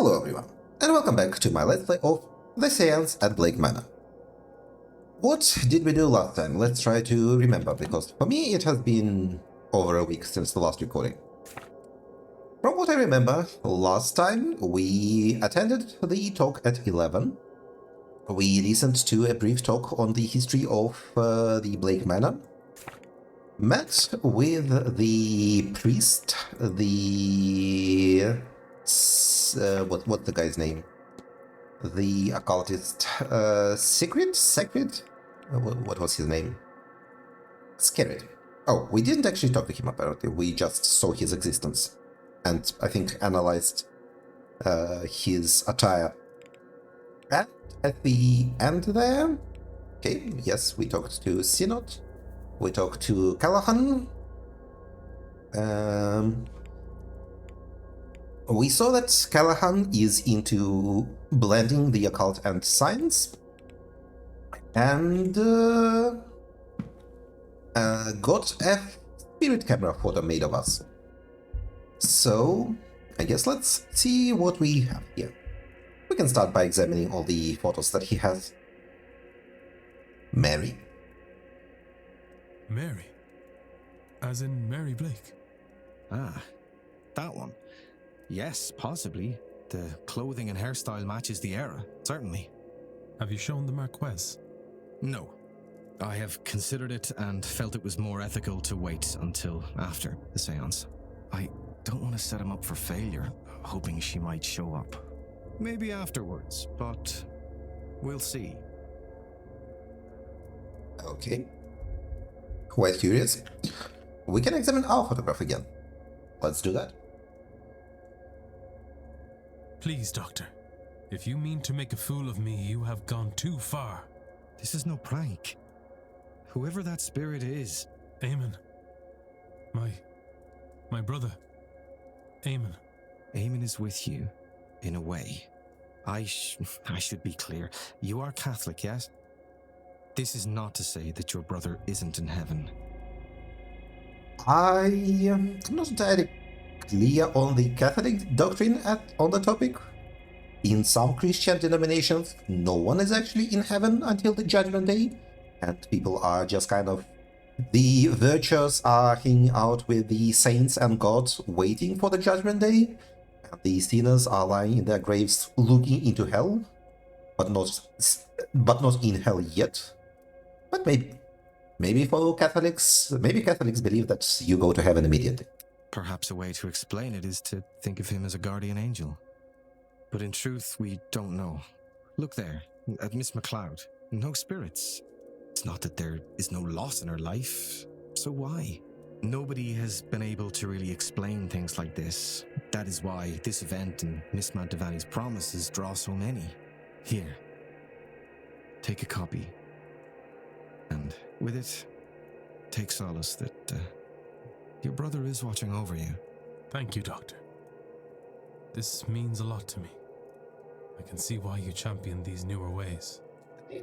Hello everyone, and welcome back to my Let's Play of the Seance at Blake Manor. What did we do last time? Let's try to remember, because for me it has been over a week since the last recording. From what I remember, last time we attended the talk at 11. We listened to a brief talk on the history of the Blake Manor. Met with the priest, what's the guy's name? The occultist, Secret? What was his name? Scared. Oh, we didn't actually talk to him apparently, we just saw his existence. And I think analyzed his attire. And at the end there, okay, yes, we talked to Synod, we talked to Callahan. We saw that Callahan is into blending the occult and science, and got a spirit camera photo made of us. So, I guess let's see what we have here. We can start by examining all the photos that he has. Mary. Mary? As in Mary Blake? Ah, that one. Yes, possibly. The clothing and hairstyle matches the era, certainly. Have you shown the Marquess? No. I have considered it and felt it was more ethical to wait until after the seance. I don't want to set him up for failure, hoping she might show up. Maybe afterwards, but we'll see. Okay. Quite curious. We can examine our photograph again. Let's do that. Please, Doctor. If you mean to make a fool of me, you have gone too far. This is no prank. Whoever that spirit is... Eamon. My brother. Eamon. Eamon is with you, in a way. I should be clear. You are Catholic, yes? This is not to say that your brother isn't in heaven. I am not entirely clear on the Catholic doctrine on the topic. In some Christian denominations, no one is actually in heaven until the Judgment Day, and people are just kind of... The virtuous are hanging out with the saints and gods waiting for the Judgment Day, and the sinners are lying in their graves looking into hell, but not in hell yet. But maybe for Catholics, maybe Catholics believe that you go to heaven immediately. Perhaps a way to explain it is to think of him as a guardian angel. But in truth, we don't know. Look there, at Miss MacLeod. No spirits. It's not that there is no loss in her life. So why? Nobody has been able to really explain things like this. That is why this event and Miss Mantovani's promises draw so many. Here. Take a copy. And with it, take solace that your brother is watching over you. Thank you, Doctor. This means a lot to me. I can see why you champion these newer ways.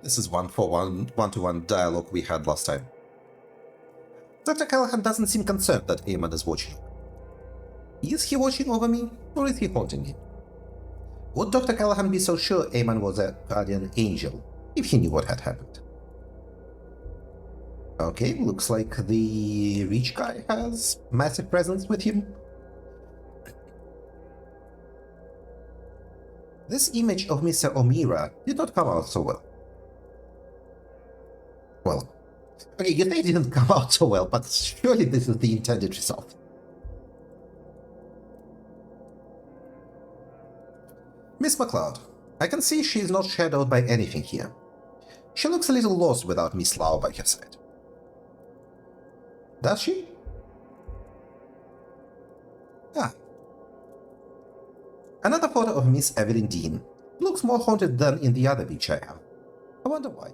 This is one-to-one dialogue we had last time. Dr. Callahan doesn't seem concerned that Eamon is watching. Is he watching over me, or is he haunting me? Would Dr. Callahan be so sure Eamon was a guardian angel if he knew what had happened? Okay, looks like the rich guy has massive presence with him. This image of Mr. O'Meara did not come out so well. Well, okay, you say it didn't come out so well, but surely this is the intended result. Miss MacLeod, I can see she is not shadowed by anything here. She looks a little lost without Miss Lau by her side. Does she? Ah. Another photo of Miss Evelyn Dean. Looks more haunted than in the other picture I have. I wonder why.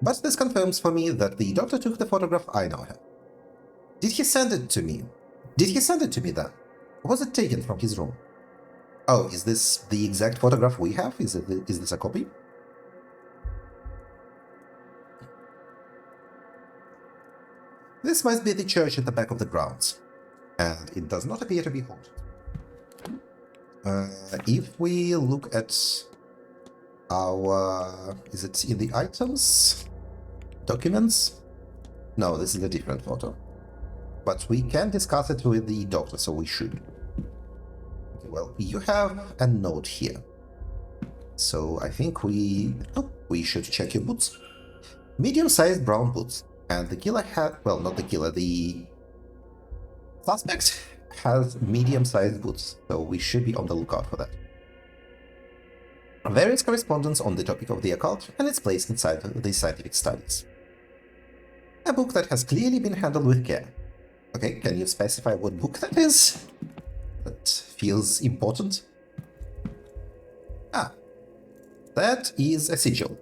But this confirms for me that the doctor took the photograph I know her. Did he send it to me? Did he send it to me then? Or was it taken from his room? Oh, is this the exact photograph we have? Is this a copy? This must be the church at the back of the grounds, and it does not appear to be haunted. If we look at our... Is it in the items? Documents? No, this is a different photo. But we can discuss it with the doctor, so we should. Okay, well, you have a note here. So I think we should check your boots. Medium-sized brown boots. And the killer had... Well, not the killer, the suspect has medium-sized boots, so we should be on the lookout for that. Various correspondence on the topic of the occult and its place inside the scientific studies. A book that has clearly been handled with care. Okay, can you specify what book that is? That feels important. Ah, that is a sigil.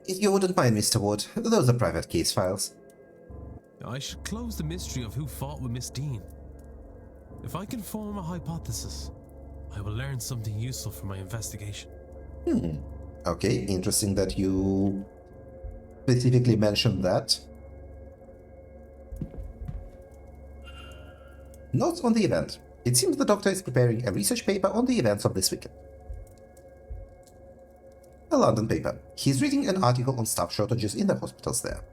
If you wouldn't mind, Mr. Ward, those are private case files. I should close the mystery of who fought with Miss Dean. If I can form a hypothesis, I will learn something useful for my investigation. Okay, interesting that you specifically mentioned that. Notes on the event. It seems the doctor is preparing a research paper on the events of this weekend. A London paper. He's reading an article on staff shortages in the hospitals there.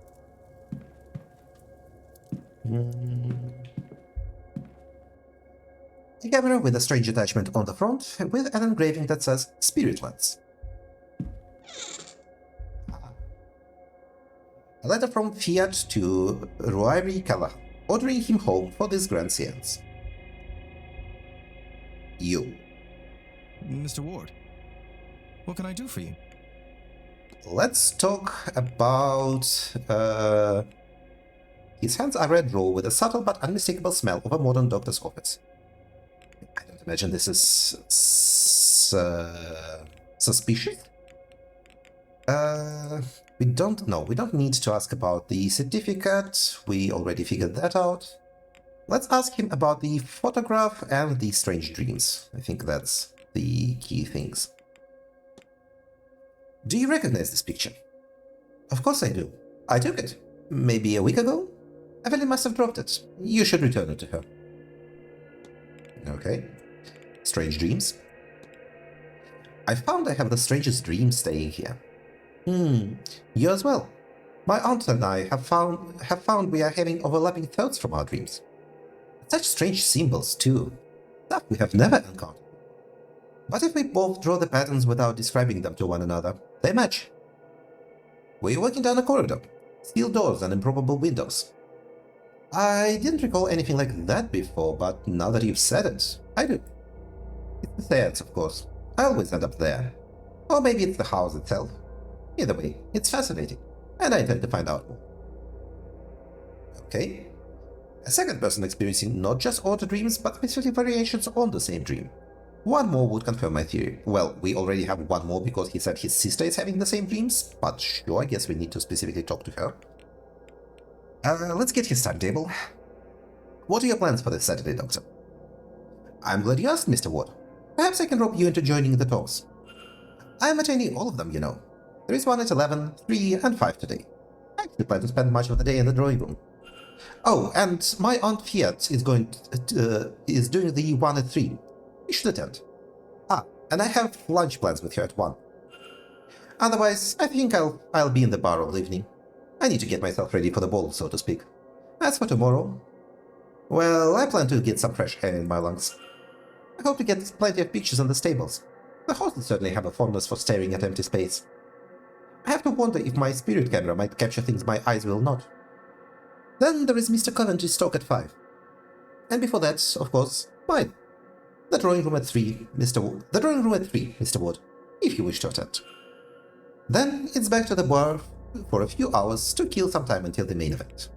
A camera with a strange attachment on the front with an engraving that says Spirit Lens. A letter from Fiat to Ruairi Callahan, ordering him home for this grand seance. You. Mr. Ward, what can I do for you? Let's talk about... His hands are red raw with a subtle but unmistakable smell of a modern doctor's office. I don't imagine this is... suspicious? We don't need to ask about the certificate, we already figured that out. Let's ask him about the photograph and the strange dreams. I think that's the key things. Do you recognize this picture? Of course I do. I took it. Maybe a week ago? Evelyn must have dropped it. You should return it to her. Okay. Strange dreams? I found I have the strangest dream staying here. You as well. My aunt and I have found we are having overlapping thoughts from our dreams. Such strange symbols, too. Stuff we have never encountered. But if we both draw the patterns without describing them to one another, they match. We're walking down a corridor. Steel doors and improbable windows. I didn't recall anything like that before, but now that you've said it, I do. It's the Seance, of course. I always end up there. Or maybe it's the house itself. Either way, it's fascinating, and I intend to find out more. Okay. A second person experiencing not just odd dreams, but specific variations on the same dream. One more would confirm my theory. Well, we already have one more because he said his sister is having the same dreams, but sure, I guess we need to specifically talk to her. Let's get his timetable. What are your plans for this Saturday, Doctor? I'm glad you asked, Mr. Ward. Perhaps I can rope you into joining the talks. I'm attending all of them, you know. There is one at 11, 3, and 5 today. I actually plan to spend much of the day in the drawing room. Oh, and my Aunt Fiat is doing the one at 3. You should attend. Ah, and I have lunch plans with her at 1. Otherwise, I think I'll be in the bar all evening. I need to get myself ready for the ball, so to speak. As for tomorrow, well, I plan to get some fresh air in my lungs. I hope to get plenty of pictures in the stables. The horses certainly have a fondness for staring at empty space. I have to wonder if my spirit camera might capture things my eyes will not. Then there is Mr. Coventry's talk at 5. And before that, of course, mine. The drawing room at 3, Mr. Ward, if you wish to attend. Then it's back to the bar for a few hours to kill some time until the main event.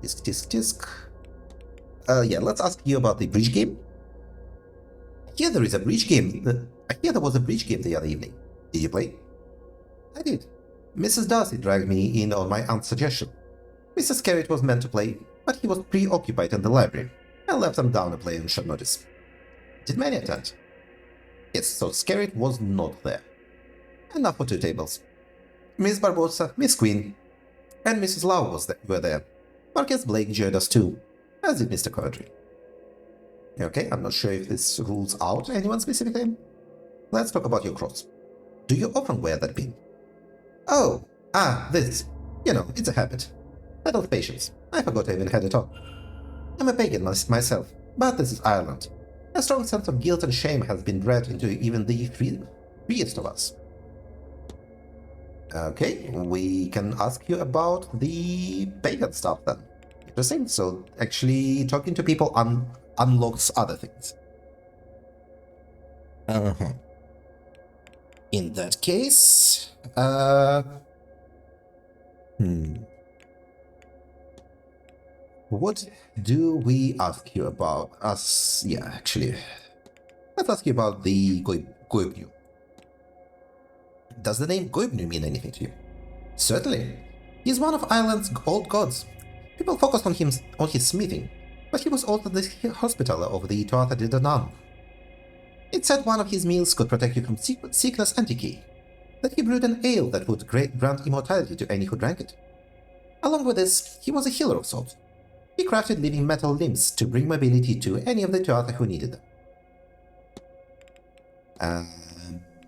Disc. Yeah, let's ask you about the bridge game. I hear there is a bridge game. I hear there was a bridge game the other evening. Did you play? I did. Mrs. Darcy dragged me in on my aunt's suggestion. Mr. Skerritt was meant to play, but he was preoccupied in the library. I left them down to play on short notice. Did many attend? Yes, so Skerritt was not there. Enough for 2 tables. Miss Barbosa, Miss Queen, and Mrs. Lau were there. Marcus Blake joined us too, as did Mr. Cordry. Okay, I'm not sure if this rules out anyone specifically. Let's talk about your cross. Do you often wear that pin? Oh, this. You know, it's a habit. Battle of patience. I forgot I even had it on. I'm a pagan myself, but this is Ireland. A strong sense of guilt and shame has been bred into even the freest of us. Okay, we can ask you about the pagan stuff then. Interesting. So actually talking to people unlocks other things. In that case, what do we ask you about? Actually, let's ask you about the Goibnu. Does the name Goibnu mean anything to you? Certainly. He's one of Ireland's old gods. People focus on his smithing, but he was also the hospitaller of the Tuatha De Danann. It said one of his meals could protect you from sickness and decay, that he brewed an ale that would grant immortality to any who drank it. Along with this, he was a healer of sorts. He crafted living metal limbs to bring mobility to any of the Tuatha who needed them.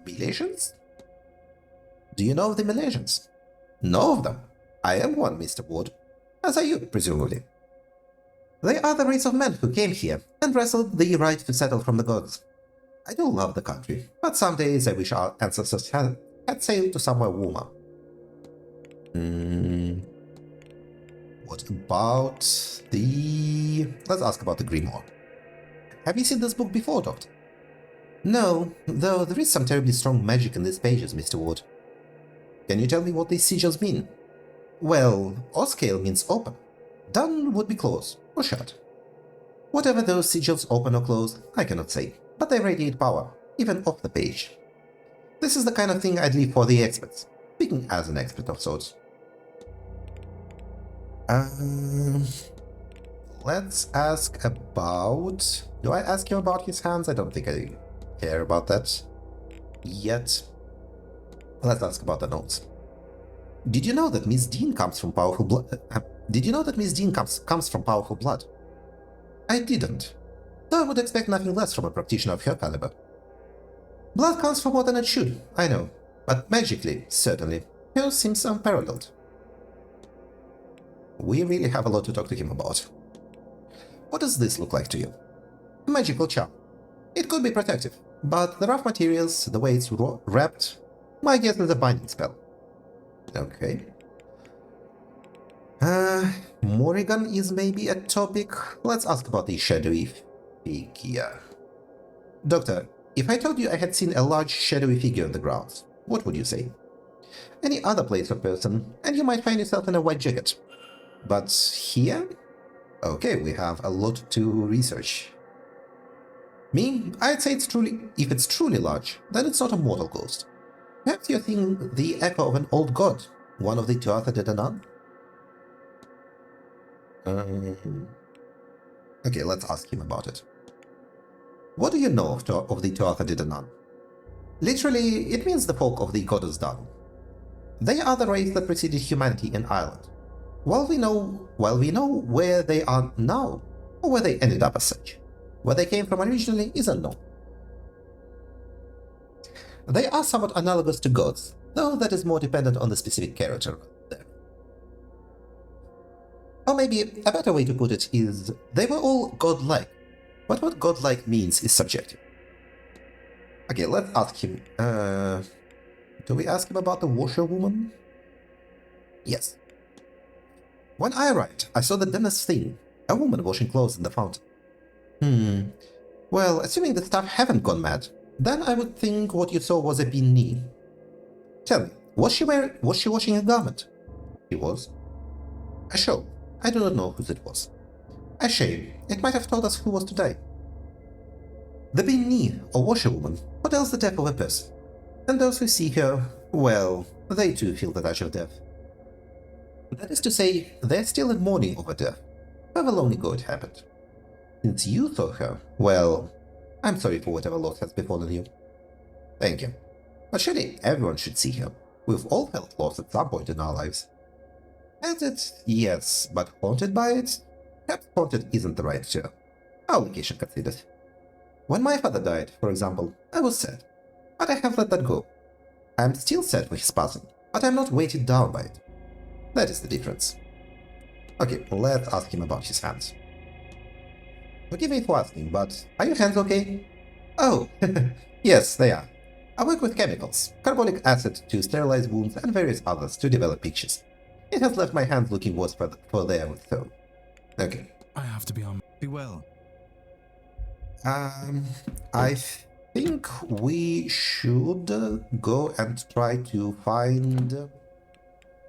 Milesians? Do you know of the Milesians? Know of them? I am one, Mr. Ward. As are you, presumably. They are the race of men who came here and wrestled the right to settle from the gods. I do love the country, but some days I wish our ancestors had sailed to somewhere warmer. What about the... Let's ask about the Grimoire. Have you seen this book before, Doctor? No, though there is some terribly strong magic in these pages, Mr. Ward. Can you tell me what these sigils mean? Well, Oscale means open. Done would be close, or shut. Whatever those sigils open or close, I cannot say, but they radiate power, even off the page. This is the kind of thing I'd leave for the experts, speaking as an expert of sorts. Let's ask about... Do I ask you about his hands? I don't think I care about that yet. Let's ask about the notes. Did you know that Miss Dean comes from powerful blood? Did you know that Miss Dean comes from powerful blood? I didn't, though I would expect nothing less from a practitioner of her caliber. Blood counts for more than it should, I know, but magically, certainly, hers seems unparalleled. We really have a lot to talk to him about. What does this look like to you? A magical charm. It could be protective, but the rough materials, the way it's wrapped, my guess is a binding spell. Okay. Morrigan is maybe a topic. Let's ask about the shadowy figure. Doctor, if I told you I had seen a large shadowy figure on the grounds, what would you say? Any other place or person, and you might find yourself in a white jacket. But here? Okay, we have a lot to research. Me, I'd say if it's truly large, then it's not a mortal ghost. Perhaps you're seeing the echo of an old god, one of the Tuatha De Danann? Okay, let's ask him about it. What do you know of the Tuatha De Danann? Literally, it means the folk of the goddess Dun. They are the race that preceded humanity in Ireland. While we know where they are now, or where they ended up as such, where they came from originally is unknown. They are somewhat analogous to gods, though that is more dependent on the specific character there. Or maybe a better way to put it is, they were all godlike, but what godlike means is subjective. Okay, let's ask him. Do we ask him about the washerwoman? Yes. When I arrived, I saw the dumbest thing, a woman washing clothes in the fountain. Well, assuming the staff haven't gone mad, then I would think what you saw was a beanie. Tell me, was she washing a garment? She was. A show. I do not know whose it was. A shame. It might have told us who was to die. The beanie, or washerwoman, foretells the death of a person. And those who see her, well, they too feel the touch of death. That is to say, they're still in mourning over death, however long ago it happened. Since you saw her, well, I'm sorry for whatever loss has befallen you. Thank you. But surely everyone should see her. We've all felt loss at some point in our lives. Has it? Yes, but haunted by it? Perhaps haunted isn't the right term. Obligation considered. When my father died, for example, I was sad, but I have let that go. I am still sad for his passing, but I am not weighted down by it. That is the difference. Okay, let's ask him about his hands. Forgive me for asking, but are your hands okay? Oh, yes, they are. I work with chemicals, carbolic acid to sterilize wounds and various others to develop pictures. It has left my hands looking worse for their so. Okay. I have to be on. Be well. I think we should go and try to find.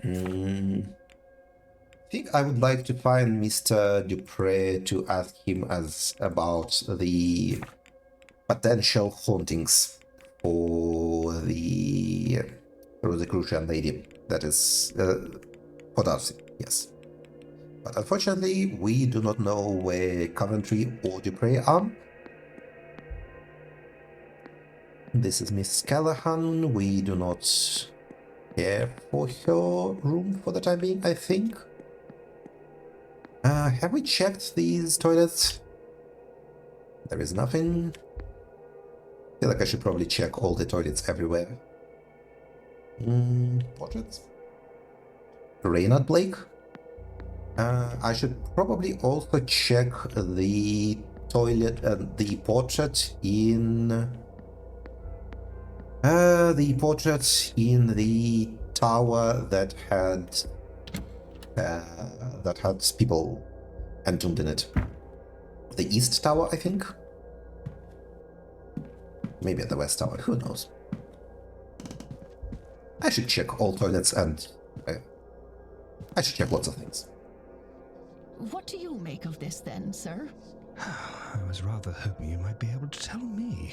I think I would like to find Mr. Dupre to ask him about the potential hauntings for the Rosicrucian lady. That is for Darcy, yes. But unfortunately, we do not know where Coventry or Dupre are. This is Miss Callahan. We do not care for her room for the time being, I think. Have we checked these toilets? There is nothing. I feel like I should probably check all the toilets everywhere. Portraits? Reynard Blake? I should probably also check the toilet and the portrait in the tower that had people entombed in it. The East Tower, I think. Maybe at the West Tower. Who knows? I should check all toilets and I should check lots of things. What do you make of this then, sir? I was rather hoping you might be able to tell me.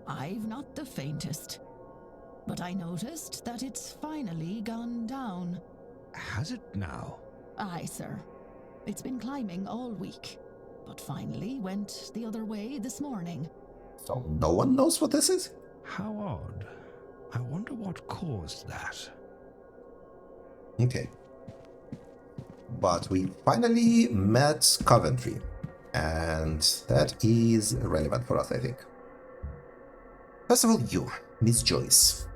I've not the faintest. But I noticed that it's finally gone down. Has it now? Aye, sir. It's been climbing all week, but finally went the other way this morning. So no one knows what this is? How odd. I wonder what caused that. Okay. But we finally met Coventry, and that is relevant for us, I think. First of all, you, Miss Joyce.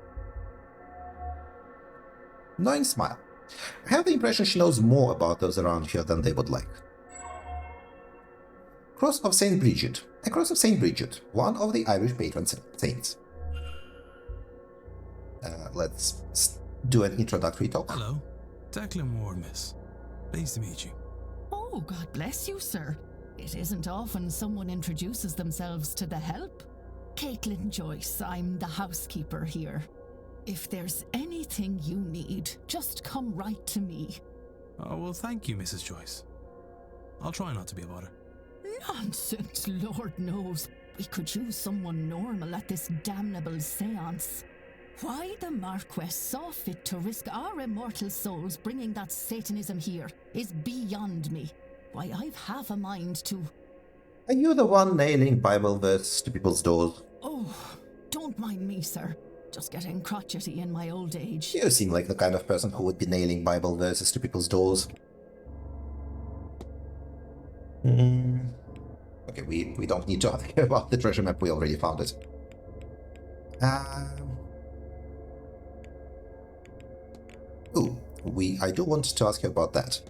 Knowing smile. I have the impression she knows more about those around here than they would like. Cross of St. Bridget. A cross of St. Bridget, one of the Irish patron saints. Let's do an introductory talk. Hello, Declan Ward, miss. Pleased to meet you. Oh, God bless you, sir. It isn't often someone introduces themselves to the help. Caitlin Joyce, I'm the housekeeper here. If there's anything you need, just come right to me. Oh, well, thank you, Mrs. Joyce. I'll try not to be a bother. Nonsense, Lord knows. We could use someone normal at this damnable seance. Why the Marquess saw fit to risk our immortal souls bringing that Satanism here is beyond me. Why, I've half a mind to... Are you the one nailing Bible verses to people's doors? Oh, don't mind me, sir. Just getting crotchety in my old age. You seem like the kind of person who would be nailing Bible verses to people's doors. Okay, we don't need to ask about the treasure map, we already found it. I do want to ask you about that.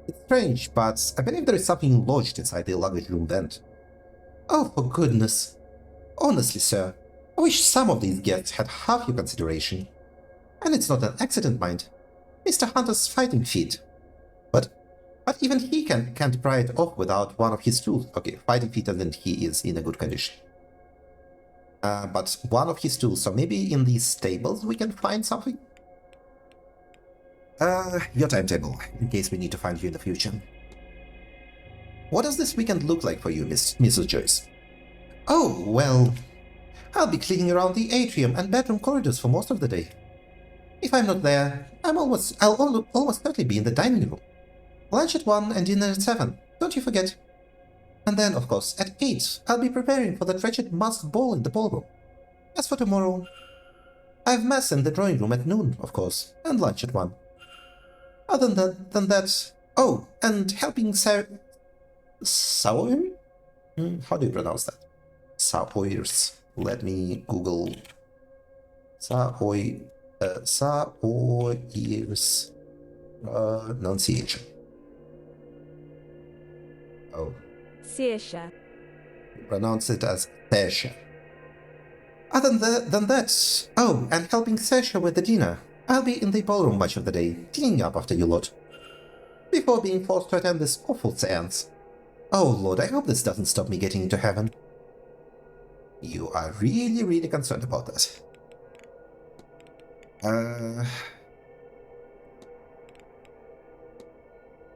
It's strange, but I believe there is something lodged inside the luggage room vent. Oh, for goodness. Honestly, sir, I wish some of these guests had half your consideration. And it's not an accident, mind. Mr. Hunter's fighting fit. But even he can't pry it off without one of his tools. Okay, fighting fit and he is in a good condition. But one of his tools, so maybe in these stables we can find something? Your timetable, in case we need to find you in the future. What does this weekend look like for you, Mrs. Joyce? Oh, well, I'll be cleaning around the atrium and bedroom corridors for most of the day. If I'm not there, I'll almost certainly be in the dining room. Lunch at 1 and dinner at 7, don't you forget. And then, of course, at 8, I'll be preparing for that wretched masked ball in the ballroom. As for tomorrow, I've mass in the drawing room at noon, of course, and lunch at 1. Other than that... Oh, and helping Saoir? How do you pronounce that? Saoirs. Let me Google... Saoirs... pronunciation. Oh. Searsha. Pronounce it as Thesha. Other than that... Oh, and helping Thesha with the dinner. I'll be in the ballroom much of the day, cleaning up after you lot. Before being forced to attend this awful seance. Oh lord, I hope this doesn't stop me getting into heaven. You are really, really concerned about that.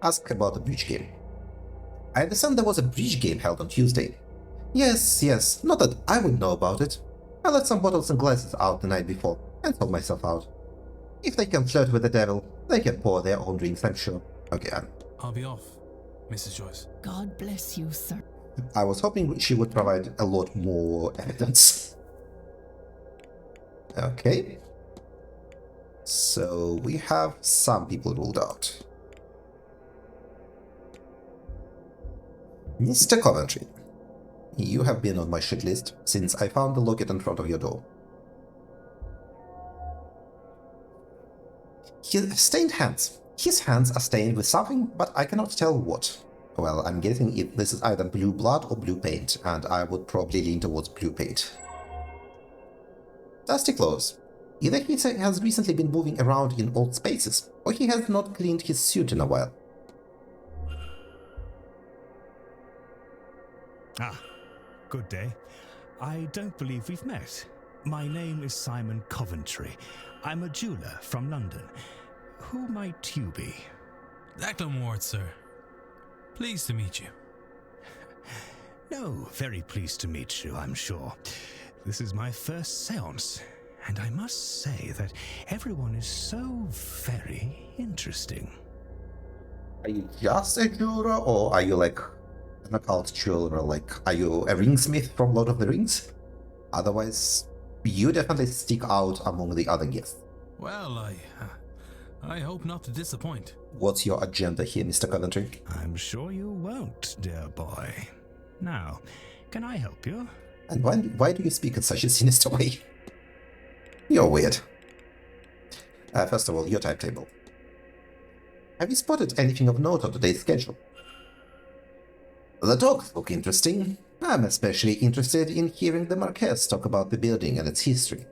Ask about the bridge game. I understand there was a bridge game held on Tuesday. Yes, not that I would know about it. I let some bottles and glasses out the night before, and sold myself out. If they can flirt with the devil, they can pour their own drinks, I'm sure. Okay, I'll be off, Mrs. Joyce. God bless you, sir. I was hoping she would provide a lot more evidence. Okay. So we have some people ruled out. Mr. Coventry, you have been on my shit list since I found the locket in front of your door. His stained hands. His hands are stained with something, but I cannot tell what. Well, I'm guessing this is either blue blood or blue paint, and I would probably lean towards blue paint. Dusty clothes. Either he has recently been moving around in old spaces, or he has not cleaned his suit in a while. Ah, good day. I don't believe we've met. My name is Simon Coventry. I'm a jeweller from London. Who might you be? Declan Ward, sir. Pleased to meet you. No, very pleased to meet you, I'm sure. This is my first seance, and I must say that everyone is so very interesting. Are you just a jeweler, or are you like an occult jeweler? Like, are you a ringsmith from Lord of the Rings? Otherwise, you definitely stick out among the other guests. Well, I hope not to disappoint. What's your agenda here, Mr. Coventry? I'm sure you won't, dear boy. Now, can I help you? And why do you speak in such a sinister way? You're weird. First of all, your timetable. Have you spotted anything of note on today's schedule? The talks look interesting. I'm especially interested in hearing the Marquess talk about the building and its history.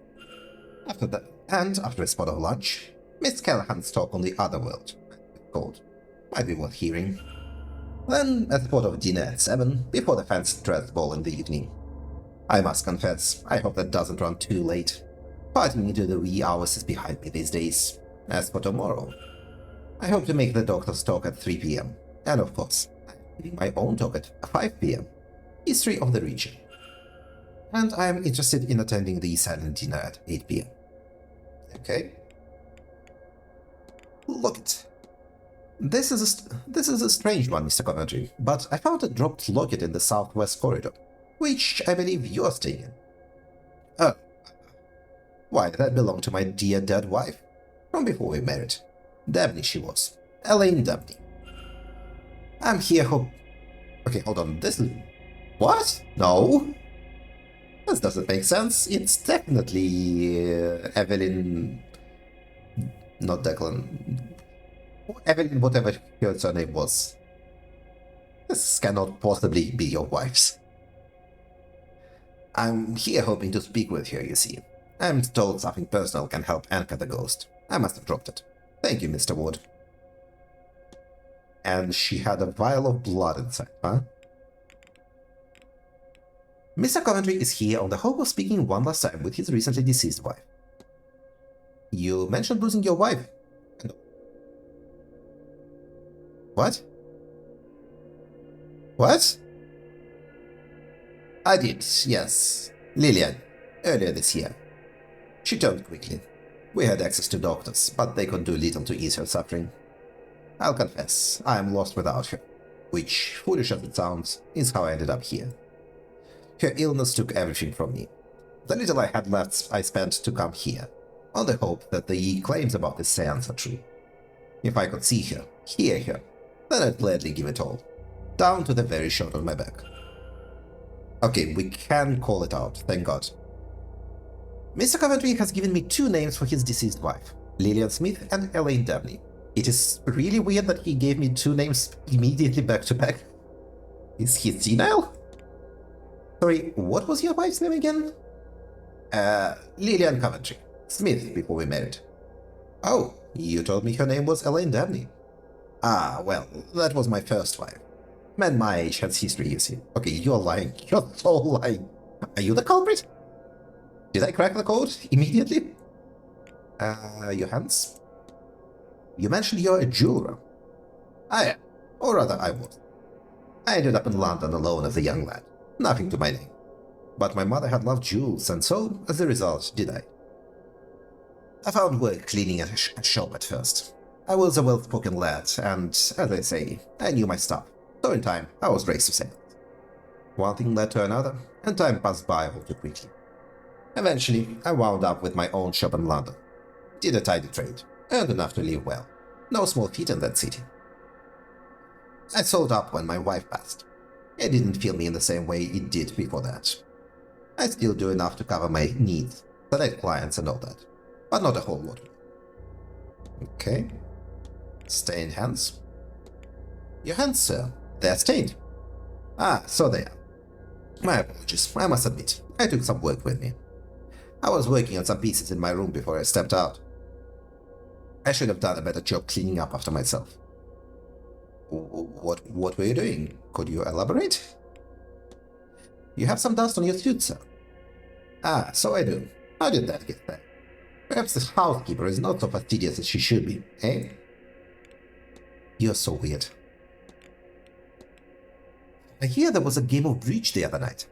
After a spot of lunch, Miss Callahan's talk on the other world, called, might be worth hearing. Then a spot of dinner at 7, before the fancy dress ball in the evening. I must confess, I hope that doesn't run too late. Partying into the wee hours is behind me these days. As for tomorrow, I hope to make the doctor's talk at 3 p.m. And of course, I'm giving my own talk at 5 p.m. History of the region. And I am interested in attending the silent dinner at 8 p.m. Okay. Look it. This is a strange one, Mr. Coventry, but I found a dropped locket in the southwest corridor, which I believe you are staying in. Oh. Why, that belonged to my dear dead wife, from before we married. Dabney she was. Elaine Dabney. I'm here Okay, hold on, this is... What? No? This doesn't make sense. It's definitely Evelyn... Not Declan. Evelyn, whatever her surname was. This cannot possibly be your wife's. I'm here hoping to speak with her, you see. I'm told something personal can help anchor the ghost. I must have dropped it. Thank you, Mr. Ward. And she had a vial of blood inside, huh? Mr. Coventry is here on the hope of speaking one last time with his recently deceased wife. You mentioned losing your wife. What? What? I did, yes. Lillian, earlier this year. She turned quickly. We had access to doctors, but they could do little to ease her suffering. I'll confess, I am lost without her, which, foolish as it sounds, is how I ended up here. Her illness took everything from me. The little I had left I spent to come here, on the hope that the claims about this seance are true. If I could see her, hear her, then I'd gladly give it all, down to the very shirt on my back. Okay, we can call it out, thank God. Mr. Coventry has given me 2 names for his deceased wife, Lillian Smith and Elaine Dabney. It is really weird that he gave me 2 names immediately back to back. Is he senile? Sorry, what was your wife's name again? Lillian Coventry. Smith, before we married. Oh, you told me her name was Elaine Dabney. Ah, well, that was my first wife. Man my age has history, you see. Okay, you're lying. You're so lying. Are you the culprit? Did I crack the code immediately? Your hands? You mentioned you're a jeweler. I am. Or rather, I was. I ended up in London alone as a young lad. Nothing to my name. But my mother had loved jewels, and so, as a result, did I. I found work cleaning a shop at first. I was a well-spoken lad, and, as I say, I knew my stuff. So in time, I was raised to say that. One thing led to another, and time passed by all too quickly. Eventually, I wound up with my own shop in London. Did a tidy trade, earned enough to live well. No small feat in that city. I sold up when my wife passed. It didn't feel me in the same way it did before that. I still do enough to cover my needs, select clients and all that, but not a whole lot. Okay. Stained hands. Your hands, sir. They're stained. Ah, so they are. My apologies, I must admit, I took some work with me. I was working on some pieces in my room before I stepped out. I should have done a better job cleaning up after myself. What were you doing? Could you elaborate? You have some dust on your suit, sir. Ah, so I do. How did that get there? Perhaps the housekeeper is not so fastidious as she should be, eh? You're so weird. I hear there was a game of bridge the other night.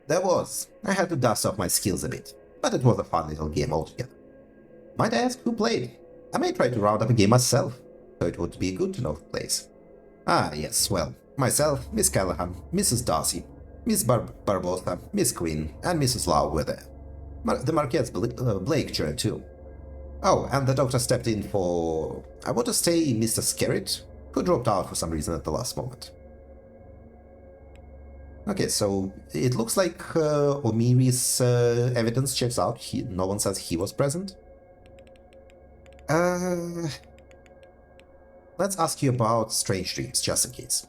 There was. I had to dust off my skills a bit, but it was a fun little game altogether. Might I ask who played? I may try to round up a game myself, so it would be good to know who plays. Ah, yes, well, myself, Miss Callahan, Mrs. Darcy, Miss Barbosa, Miss Quinn, and Mrs. Lau were there. The Marquess Blake joined too. Oh, and the doctor stepped in for, I want to say, Mr. Skerritt, who dropped out for some reason at the last moment. Okay, so it looks like Omiri's evidence checks out. No one says he was present. Let's ask you about strange dreams, just in case.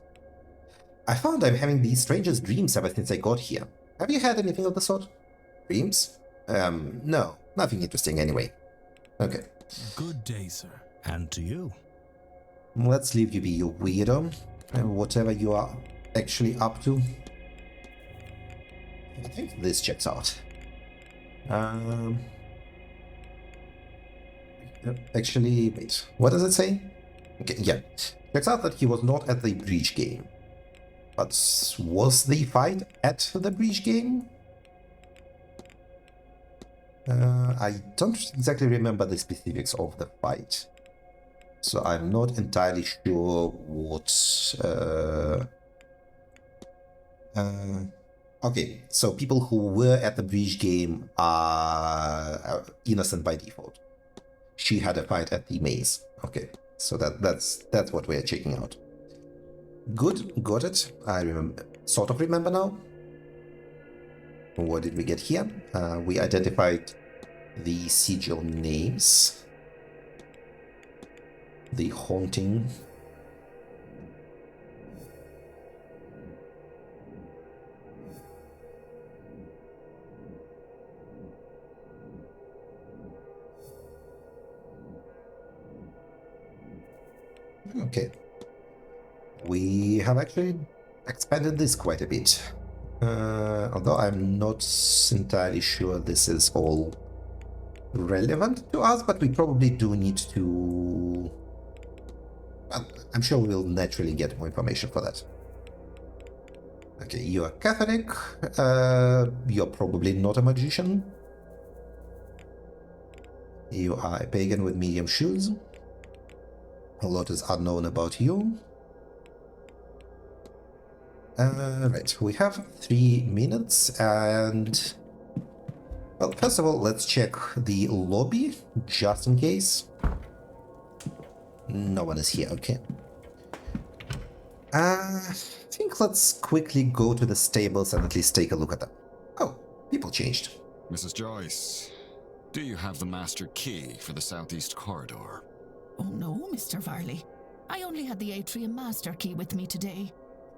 I found I'm having the strangest dreams ever since I got here. Have you had anything of the sort? Dreams? No, nothing interesting anyway. Okay. Good day, sir. And to you. Let's leave you be, you weirdo. Whatever you are actually up to. I think this checks out. Actually, wait. What does it say? Okay, yeah. Checks out that he was not at the bridge game. But was the fight at the bridge game? I don't exactly remember the specifics of the fight. So I'm not entirely sure what... Okay, so people who were at the bridge game are innocent by default. She had a fight at the maze. Okay, so that's what we're checking out. Good, got it. I sort of remember now. What did we get here? We identified the sigil names. The haunting. Okay. We have actually expanded this quite a bit. Although I'm not entirely sure this is all relevant to us, but we probably do need to... I'm sure we'll naturally get more information for that. Okay, you're Catholic. You're probably not a magician. You are a pagan with medium shoes. A lot is unknown about you. Right, we have 3 minutes and... Well, first of all, let's check the lobby, just in case. No one is here, okay. I think let's quickly go to the stables and at least take a look at them. Oh, people changed. Mrs. Joyce, do you have the master key for the southeast corridor? Oh no, Mr. Varley. I only had the atrium master key with me today.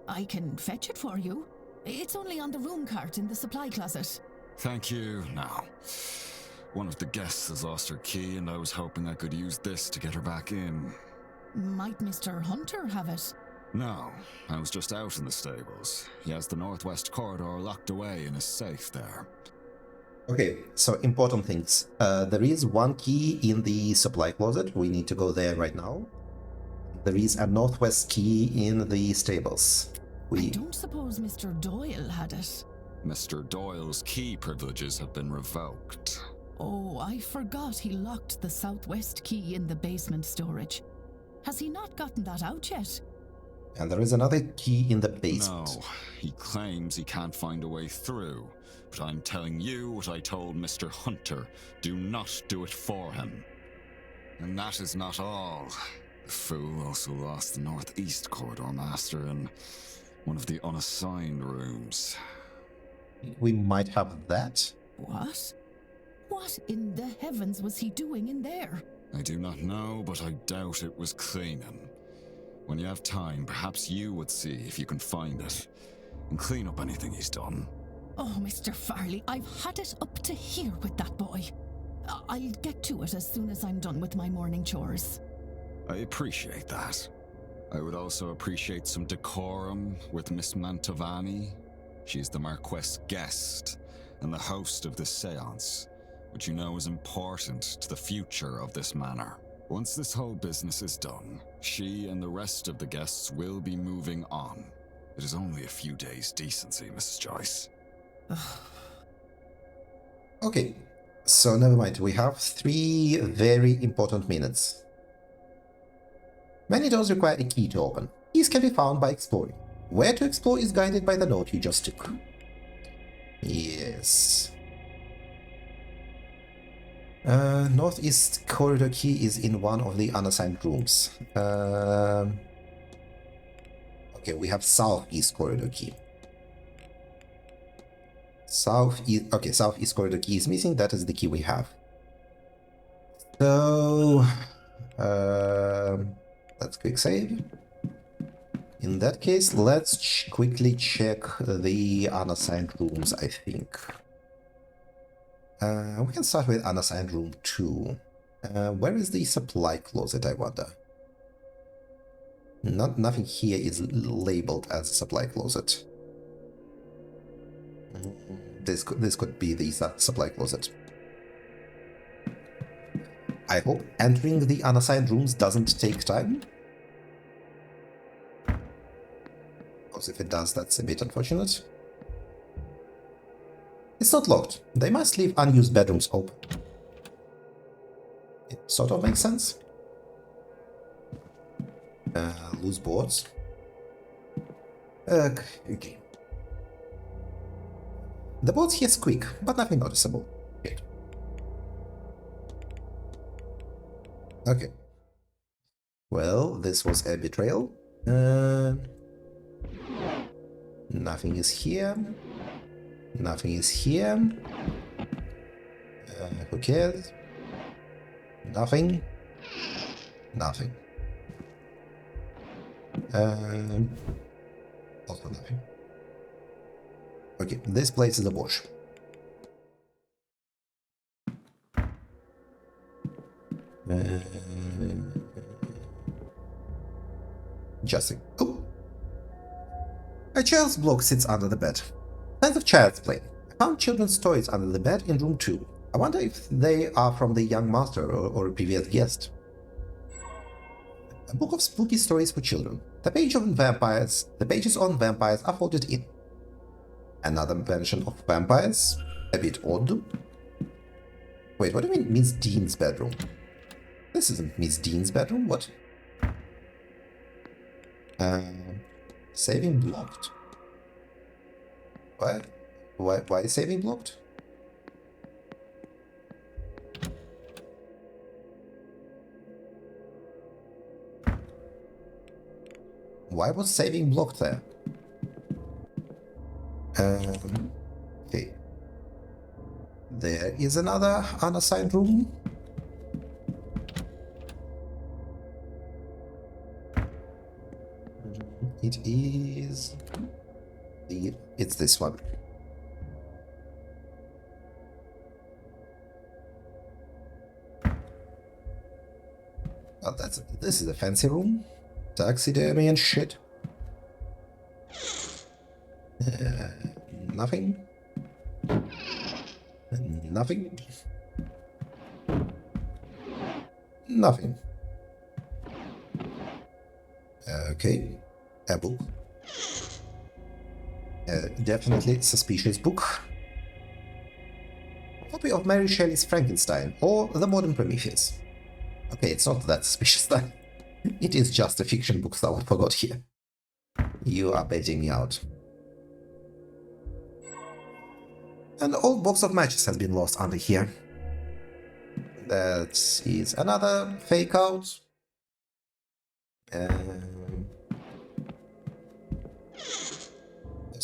I can fetch it for you. It's only on the room cart in the supply closet. Thank you. Now, one of the guests has lost her key, and I was hoping I could use this to get her back in. Might Mr. Hunter have it? No, I was just out in the stables. He has the northwest corridor locked away in his safe there. Okay, so important things. There is one key in the supply closet. We need to go there right now. There is a northwest key in the stables. I don't suppose Mr. Doyle had it. Mr. Doyle's key privileges have been revoked. Oh, I forgot he locked the southwest key in the basement storage. Has he not gotten that out yet? And there is another key in the basement. No, he claims he can't find a way through. But I'm telling you what I told Mr. Hunter. Do not do it for him. And that is not all. The fool also lost the northeast corridor master in one of the unassigned rooms. We might have that. What? What in the heavens was he doing in there? I do not know, but I doubt it was cleaning. When you have time, perhaps you would see if you can find it, and clean up anything he's done. Oh, Mr. Farley, I've had it up to here with that boy. I'll get to it as soon as I'm done with my morning chores. I appreciate that. I would also appreciate some decorum with Miss Mantovani. She's the Marquess guest and the host of this seance, which you know is important to the future of this manor. Once this whole business is done, she and the rest of the guests will be moving on. It is only a few days' decency, Mrs. Joyce. Okay, so never mind. We have 3 very important minutes. Many doors require a key to open. Keys can be found by exploring. Where to explore is guided by the note you just took. Yes. Northeast corridor key is in one of the unassigned rooms. Okay, we have southeast corridor key. Southeast corridor key is missing. That is the key we have. So, let's quick save. In that case, let's quickly check the unassigned rooms, I think. We can start with unassigned room 2. Where is the supply closet, I wonder? Nothing here is labeled as a supply closet. This could be the supply closet. I hope entering the unassigned rooms doesn't take time. Because if it does, that's a bit unfortunate. It's not locked. They must leave unused bedrooms open. It sort of makes sense. Loose boards. Okay. The boards here squeak, but nothing noticeable. Good. Okay. Well, this was a betrayal. Nothing is here. Nothing is here. Who cares? Nothing. Nothing. Also nothing. Okay, this place is a wash. Justin. Oh! A child's block sits under the bed. Signs of child's play. I found children's toys under the bed in room 2. I wonder if they are from the young master or a previous guest. A book of spooky stories for children. The pages on vampires are folded in. Another mention of vampires. A bit odd. Wait, what do you mean Miss Dean's bedroom? This isn't Miss Dean's bedroom, what? Saving blocked. What? Why is saving blocked? Why was saving blocked there? Okay. There is another unassigned room. It is... It's this one. Oh, this is a fancy room. Taxidermy and shit. Nothing. Nothing. Nothing. Okay. A book. Definitely suspicious book. A copy of Mary Shelley's Frankenstein or The Modern Prometheus. Okay, it's not that suspicious then. It is just a fiction book someone forgot here. You are baiting me out. An old box of matches has been lost under here. That is another fake out. There's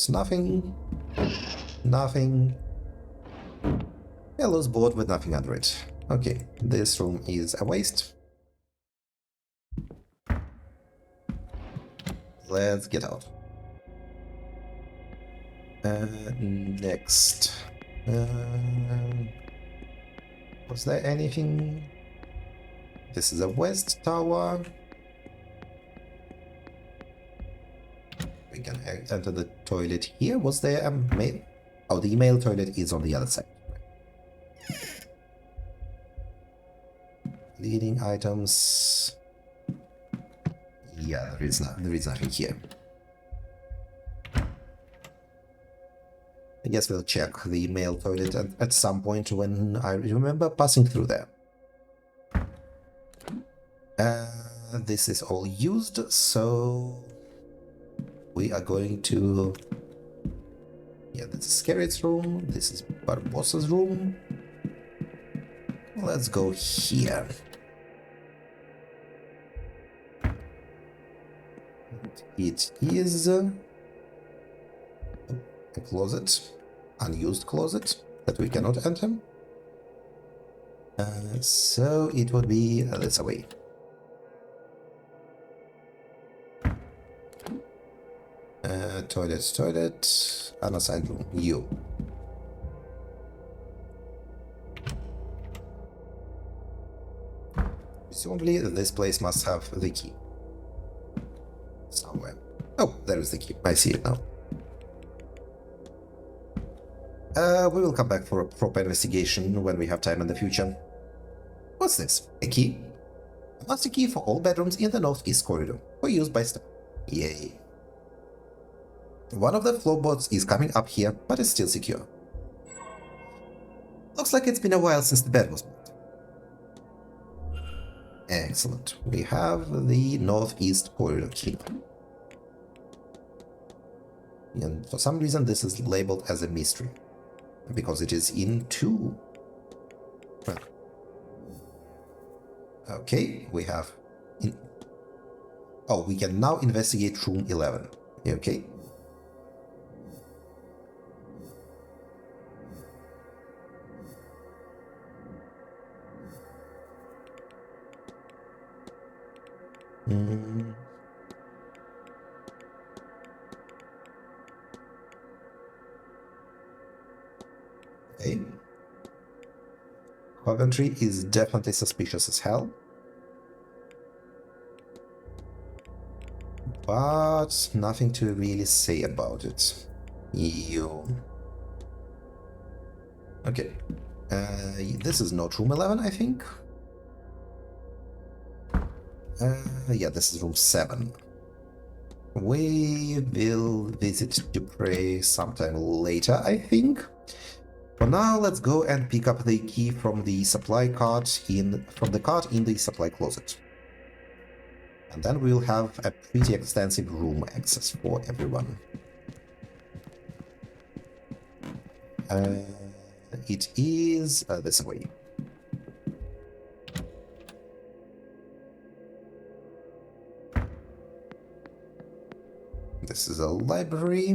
nothing. Nothing. Yellow's board with nothing under it. Okay, this room is a waste. Let's get out. Next. Was there anything? This is a west tower. We can enter the toilet here. Was there a male? Oh, the male toilet is on the other side. Leading items. Yeah, there is nothing here. I guess we'll check the male toilet at some point when I remember passing through there. This is all used, so we are going to... Yeah, this is Scarrett's room, this is Barbossa's room. Let's go here. It is a closet, unused closet that we cannot enter. So it would be this away. Toilet, unassigned room, you. Presumably this place must have the key. Somewhere. Oh, there is the key. I see it now. We will come back for a proper investigation when we have time in the future. What's this? A key? A master key for all bedrooms in the northeast corridor, for use by staff. Yay. One of the floorboards is coming up here, but it's still secure. Looks like it's been a while since the bed was moved. Excellent. We have the northeast corridor key. And for some reason this is labeled as a mystery. Because it is in 2. Well. Okay, we have... Oh, we can now investigate room 11. Okay. Okay. Coventry is definitely suspicious as hell. But nothing to really say about it. You. Okay. This is not room 11, I think. Yeah, this is room 7. We will visit Dupre sometime later, I think. For now, let's go and pick up the key from the supply cart in the supply closet. And then we'll have a pretty extensive room access for everyone. It is this way. this is a library.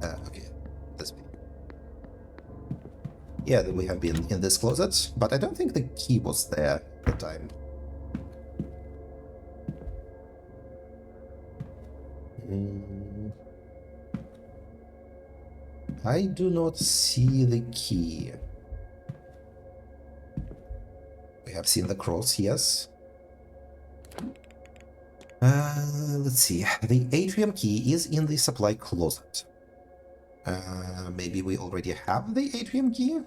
Okay, this way. Yeah, we have been in this closet, but I don't think the key was there at the time. I do not see the key. We have seen the cross, yes. Let's see. The atrium key is in the supply closet. Maybe we already have the atrium key?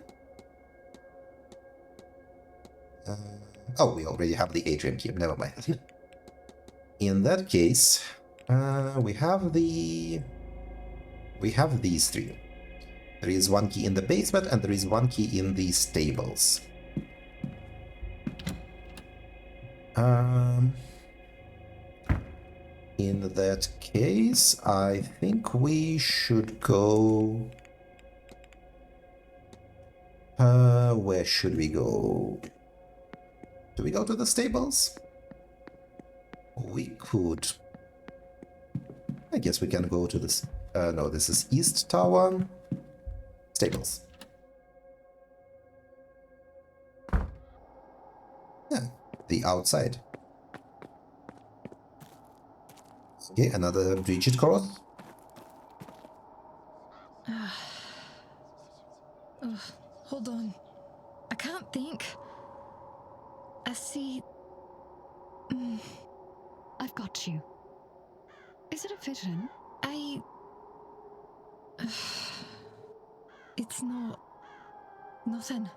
Oh, we already have the atrium key. Never mind. In that case, we have these three. There is one key in the basement, and there is one key in the stables. In that case, I think we should go... where should we go? Do we go to the stables? We could. I guess we can go to this... no, this is East Tower. Stables. Yeah, the outside. Okay, another rigid cross. Hold on. I can't think. I see... I've got you. Is it a vision? It's not... nothing.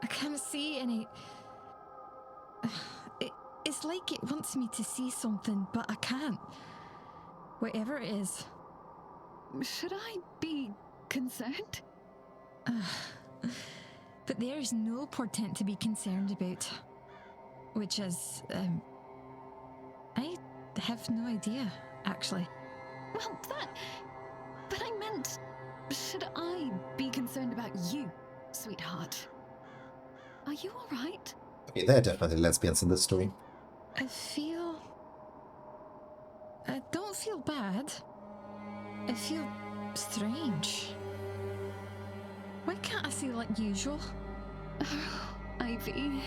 I can't see any... It's like it wants me to see something, but I can't. Whatever it is. Should I be concerned? But there is no portent to be concerned about. Which is, I have no idea, actually. Well, but I meant, should I be concerned about you, sweetheart? Are you alright? Okay, there are definitely lesbians in this story. I don't feel bad. I feel strange. Why can't I see like usual? Ivy.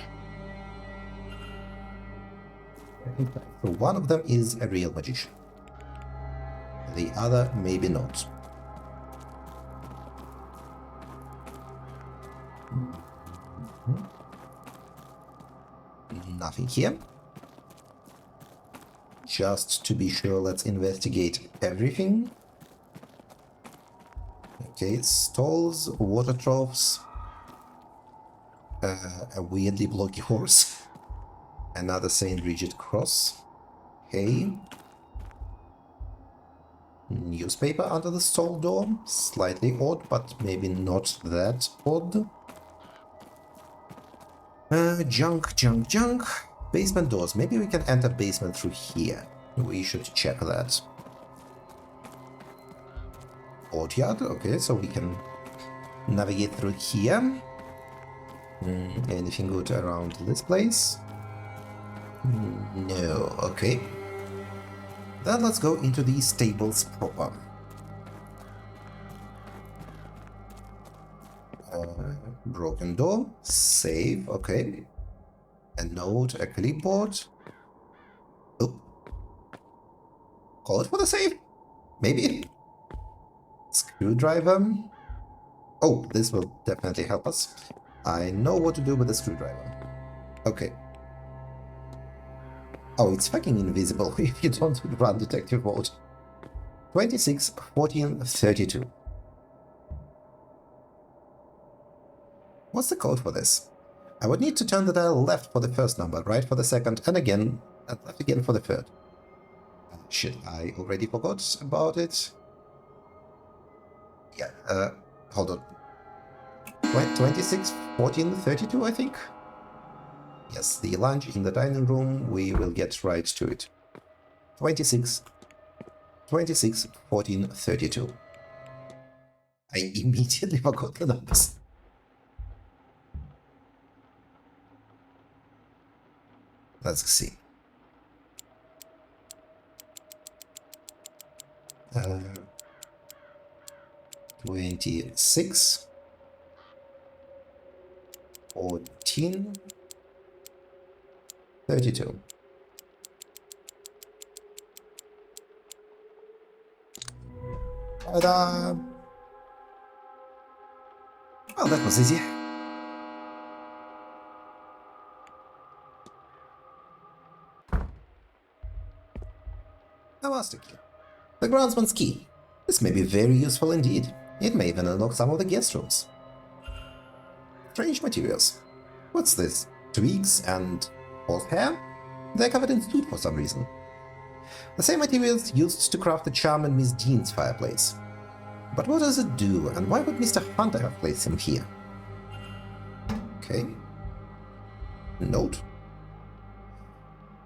So one of them is a real magician. The other maybe not. Nothing here. Just to be sure, let's investigate everything. Okay, stalls, water troughs, a weirdly blocky horse, another Saint Rigid cross, hay, newspaper under the stall door, slightly odd, but maybe not that odd. Junk. Basement doors. Maybe we can enter basement through here. We should check that. Courtyard. Okay, so we can navigate through here. Anything good around this place? No. Okay. Then let's go into the stables proper. Broken door. Save. Okay. A note, a clipboard. Oh. Call it for the save. Maybe. Screwdriver. Oh, this will definitely help us. I know what to do with the screwdriver. Okay. Oh, it's fucking invisible if you don't run detective mode. 26, 14, 32. What's the code for this? I would need to turn the dial left for the first number, right for the second, and again, and left again for the third. Shit, I already forgot about it. Yeah, hold on. 26, 14, 32, I think? Yes, the lunch in the dining room, we will get right to it. 26, 14, 32. I immediately forgot the numbers. Let's see. 26, 14, 32. Ta-da! Well, that was easy. A master key. The groundsman's key. This may be very useful indeed. It may even unlock some of the guest rooms. Strange materials. What's this? Twigs and horsehair? They're covered in soot for some reason. The same materials used to craft the charm in Miss Dean's fireplace. But what does it do, and why would Mr. Hunter have placed him here? Okay. Note.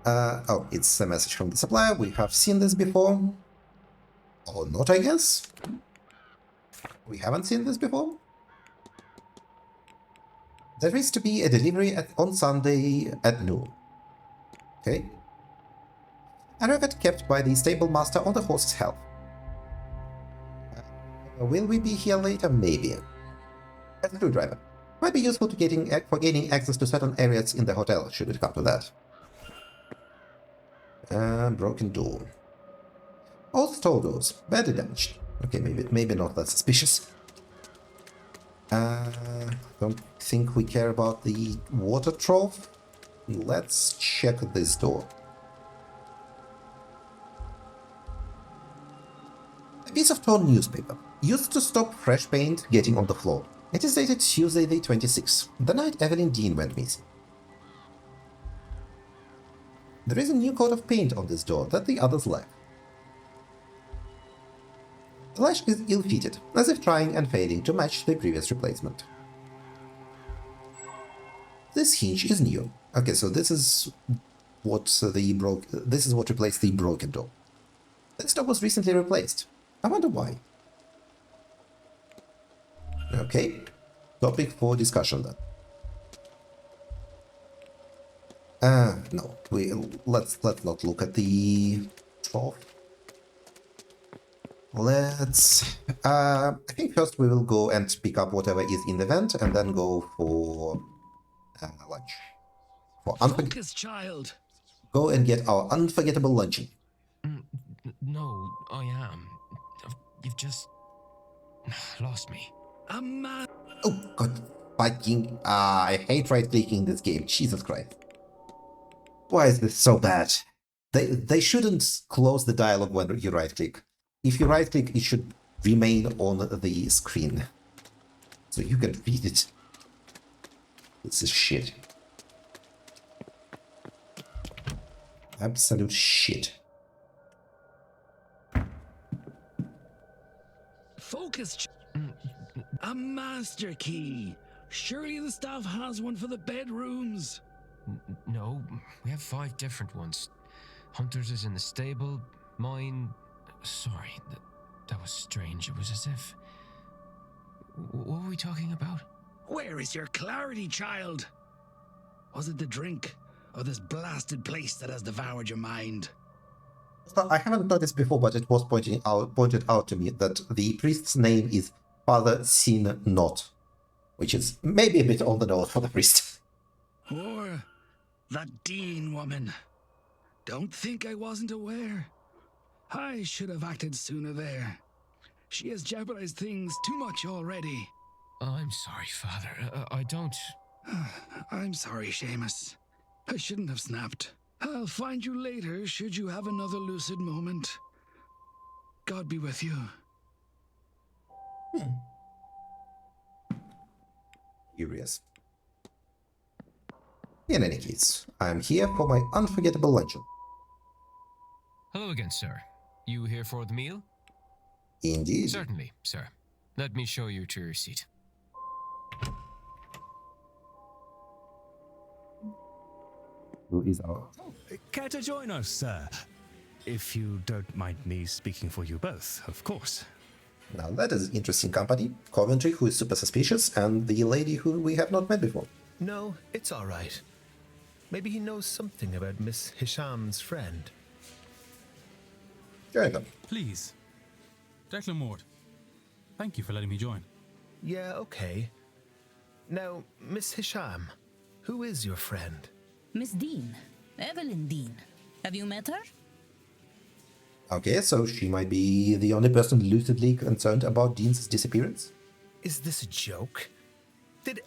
Oh, it's a message from the supplier. We have seen this before. Or not, I guess. We haven't seen this before. There is to be a delivery on Sunday at noon. Okay. A record kept by the stable master on the horse's health. Will we be here later? Maybe. A screwdriver. Might be useful for gaining access to certain areas in the hotel, should it come to that. Broken door. All stall doors. Badly damaged. Okay, maybe not that suspicious. Don't think we care about the water trough. Let's check this door. A piece of torn newspaper, used to stop fresh paint getting on the floor. It is dated Tuesday the 26th, the night Evelyn Dean went missing. There is a new coat of paint on this door that the others lack. The latch is ill-fitted, as if trying and failing to match the previous replacement. This hinge is new. Okay, so this is what replaced the broken door. This door was recently replaced. I wonder why. Okay, topic for discussion then. No, let's not look at the trough. I think first we will go and pick up whatever is in the vent and then go for lunch. Focus, child. Go and get our unforgettable luncheon. No, I am. You've just lost me. Oh god, fucking! I hate right-clicking this game. Jesus Christ! Why is this so bad? They shouldn't close the dialogue when you right-click. If you right-click, it should remain on the screen, so you can read it. This is shit. Absolute shit. Focus. A master key. Surely the staff has one for the bedrooms. No, we have 5 different ones. Hunter's is in the stable. Mine. Sorry, that was strange. It was as if. What were we talking about? Where is your clarity, child? Was it the drink, or this blasted place that has devoured your mind? I haven't noticed before, but it was pointed out to me that the priest's name is Father Sin Not, which is maybe a bit on the nose for the priest. Or that Dean woman. Don't think I wasn't aware. I should have acted sooner there. She has jeopardized things too much already. I'm sorry, Father. I don't... I'm sorry, Seamus. I shouldn't have snapped. I'll find you later should you have another lucid moment. God be with you. Curious. In any case, I'm here for my unforgettable luncheon. Hello again, sir. You here for the meal? Indeed. Certainly, sir. Let me show you to your seat. Who is our... Care to join us, sir? If you don't mind me speaking for you both, of course. Now that is interesting company. Coventry, who is super suspicious, and the lady who we have not met before. No, it's all right. Maybe he knows something about Miss Hisham's friend. Join them. Please. Declan Ward, thank you for letting me join. Yeah, okay. Now, Miss Hisham, who is your friend? Miss Dean. Evelyn Dean. Have you met her? Okay, so she might be the only person lucidly concerned about Dean's disappearance? Is this a joke? Did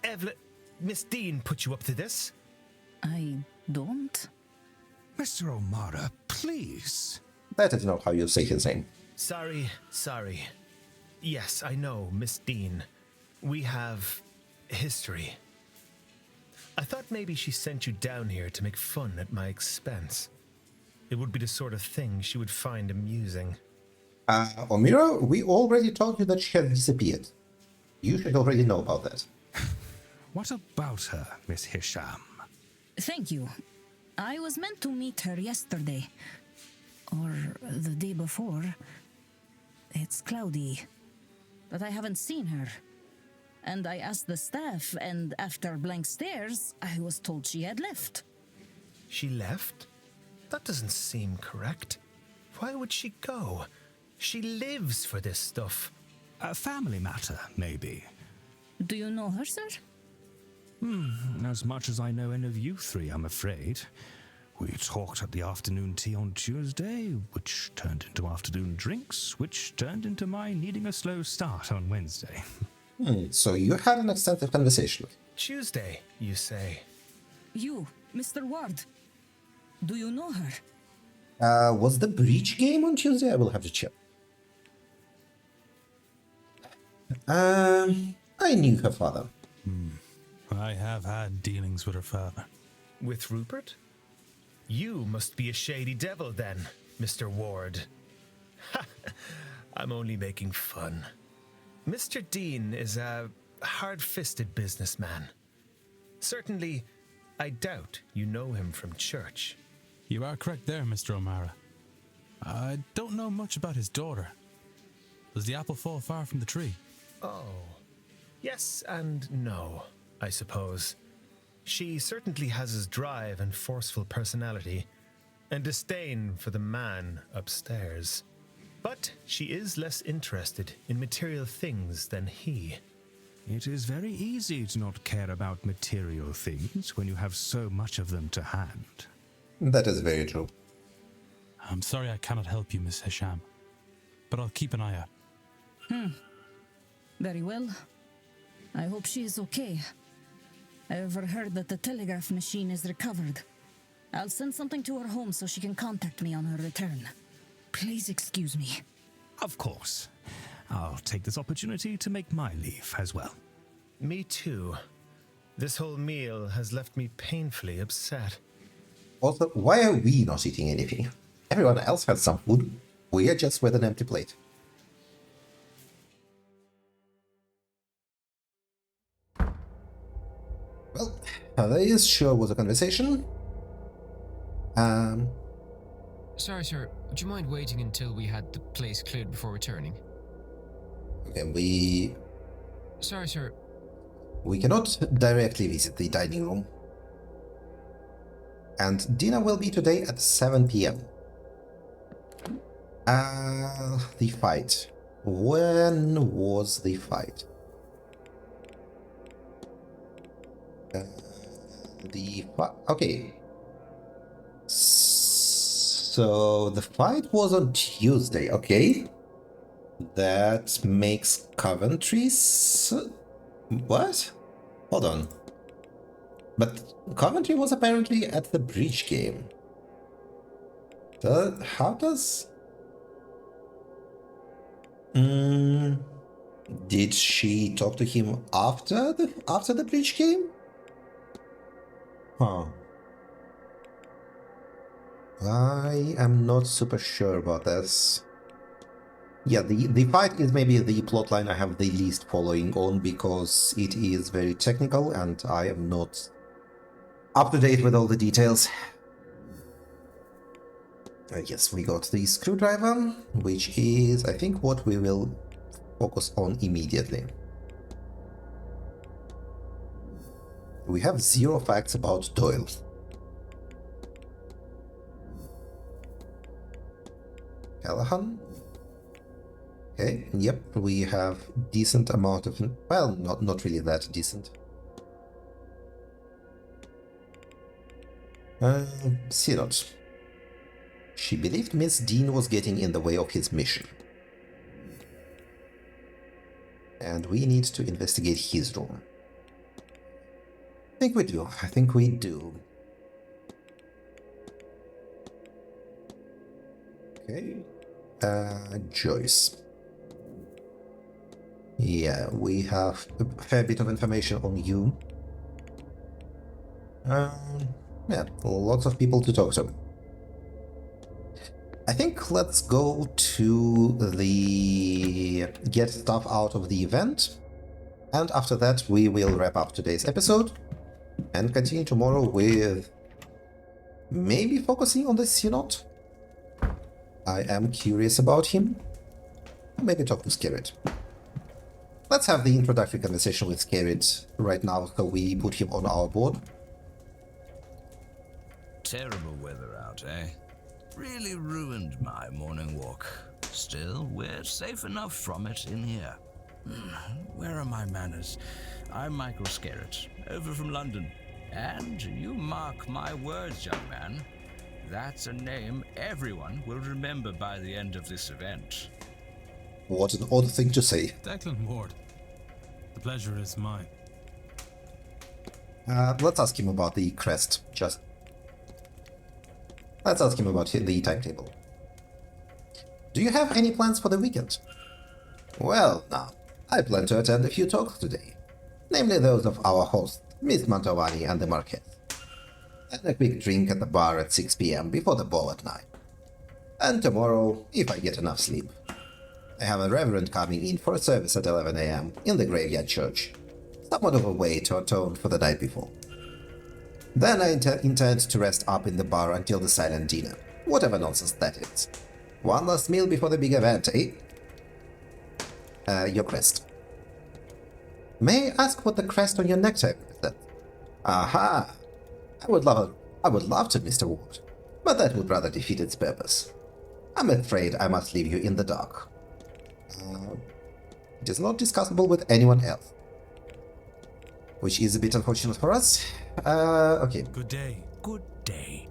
Miss Dean put you up to this? I don't. Mr. O'Mara, please. That is not how you say his name. Sorry. Yes, I know, Miss Dean. We have history. I thought maybe she sent you down here to make fun at my expense. It would be the sort of thing she would find amusing. Omira, we already told you that she has disappeared. You should already know about that. What about her, Miss Hisham? Thank you. I was meant to meet her yesterday. Or the day before. It's cloudy. But I haven't seen her. And I asked the staff, and after blank stares, I was told she had left. She left? That doesn't seem correct. Why would she go? She lives for this stuff. A family matter, maybe. Do you know her, sir? As much as I know any of you three, I'm afraid. We talked at the afternoon tea on Tuesday, which turned into afternoon drinks, which turned into my needing a slow start on Wednesday. So you had an extensive conversation. Tuesday, you say? You, Mr. Ward. Do you know her? Was the breach game on Tuesday? I will have to check. I knew her father. I have had dealings with her father. With Rupert? You must be a shady devil then, Mr. Ward. Ha! I'm only making fun. Mr. Dean is a hard-fisted businessman. Certainly, I doubt you know him from church. You are correct there, Mr. O'Mara. I don't know much about his daughter. Does the apple fall far from the tree? Oh, yes and no, I suppose. She certainly has his drive and forceful personality, and disdain for the man upstairs. But she is less interested in material things than he. It is very easy to not care about material things when you have so much of them to hand. That is very true. I'm sorry I cannot help you, Miss Hisham, but I'll keep an eye out. Very well. I hope she is okay. I overheard that the telegraph machine is recovered. I'll send something to her home so she can contact me on her return. Please excuse me. Of course. I'll take this opportunity to make my leave as well. Me too. This whole meal has left me painfully upset. Also, why are we not eating anything? Everyone else has some food. We are just with an empty plate. Well, this sure was a conversation. Sorry, sir. Would you mind waiting until we had the place cleared before returning? Okay, Sorry, sir. we cannot directly visit the dining room. And dinner will be today at 7 p.m. The fight. When was the fight? Okay. So the fight was on Tuesday, okay? That makes Coventry's... What? Hold on. But Coventry was apparently at the breach game. How does... Did she talk to him after the breach game? Huh. I am not super sure about this. Yeah, the fight is maybe the plotline I have the least following on because it is very technical and I am not up to date with all the details. Yes, we got the screwdriver, which is, I think, what we will focus on immediately. We have 0 facts about Doyle. Callahan? Okay, yep, we have decent amount of... Well, not really that decent. Synod. She believed Miss Dean was getting in the way of his mission. And we need to investigate his room. I think we do. Okay. Joyce. Yeah, we have a fair bit of information on you. Yeah, lots of people to talk to. I think let's go to the get stuff out of the event, and after that we will wrap up today's episode and continue tomorrow with maybe focusing on the Synod. I am curious about him. Maybe talk to Skerrit. Let's have the introductory conversation with Skerrit right now, so we put him on our board. Terrible weather out, eh? Really ruined my morning walk. Still, we're safe enough from it in here. Where are my manners? I'm Michael Skerrit, over from London. And you mark my words, young man. That's a name everyone will remember by the end of this event. What an odd thing to say. Declan Ward, the pleasure is mine. Let's ask him about the crest. Let's ask him about the timetable. Do you have any plans for the weekend? Well, now, I plan to attend a few talks today, namely those of our host, Miss Mantovani and the Marquess, and a quick drink at the bar at 6 p.m. before the ball at 9. And tomorrow, if I get enough sleep, I have a reverend coming in for a service at 11 a.m. in the graveyard church, somewhat of a way to atone for the night before. Then I intend to rest up in the bar until the silent dinner, whatever nonsense that is. One last meal before the big event, eh? Your crest. May I ask what the crest on your necktie represents? Aha! I would love to, Mr. Ward, but that would rather defeat its purpose. I'm afraid I must leave you in the dark. It is not discussable with anyone else. Which is a bit unfortunate for us. Okay. Good day. Good day.